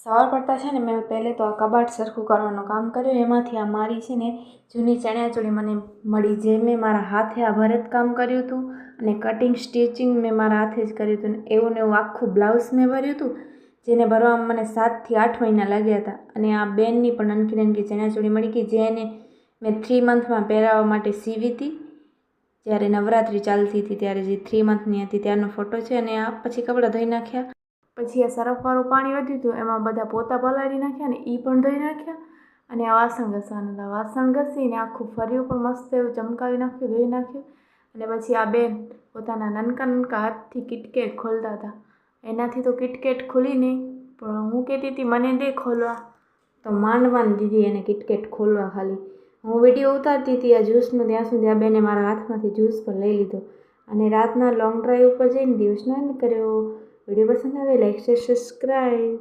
સવાર પડતા છે ને મેં પહેલે તો આ કબાટ સરખું કરવાનું કામ કર્યું. એમાંથી આ મારી છે ને જૂની ચણિયાચોળી મને મળી, જે મેં મારા હાથે આ ભરતકામ કર્યું હતું અને કટિંગ સ્ટિચિંગ મેં મારા હાથે જ કર્યું હતું. ને એવું આખું બ્લાઉઝ મેં ભર્યું હતું, જેને ભરવામાં મને 7 થી 8 મહિના લાગ્યા હતા. અને આ બેનની પણ નાનકી નાનકી ચણિયાચોળી મળી ગઈ, જેને મેં 3 મંથમાં પહેરાવવા માટે સીવી હતી. જ્યારે નવરાત્રિ ચાલતી હતી ત્યારે જે 3 મંથની હતી ત્યારનો ફોટો છે. અને આ પછી કપડાં ધોઈ નાખ્યા. પછી આ સરફવાળું પાણી વધ્યું હતું, એમાં બધા પોતા પલાળી નાખ્યા ને એ પણ ધોઈ નાખ્યા. અને આ વાસણ ઘસવાના હતા, વાસણ ઘસીને આખું ફર્યું પણ મસ્ત એવું ચમકાવી નાખ્યું, ધોઈ નાખ્યું. અને પછી આ બેન પોતાના નાનકા નાનકા હાથથી કિટકેટ ખોલતા હતા. એનાથી તો કિટકેટ ખુલી નહીં, પણ હું કહેતી હતી મને દે ખોલવા, તો માંડવાન દીધી એને કિટકેટ ખોલવા. ખાલી હું વિડીયો ઉતારતી હતી આ જ્યુસનો, ત્યાં સુધી આ બેને મારા હાથમાંથી જ્યુસ પણ લઈ લીધો. અને રાતના લોંગ ડ્રાઈવ ઉપર જઈને દિવસનો એન્ડ કર્યો. વિડીયો પસંદ આવે લાઈક શેર સબસ્ક્રાઈબ.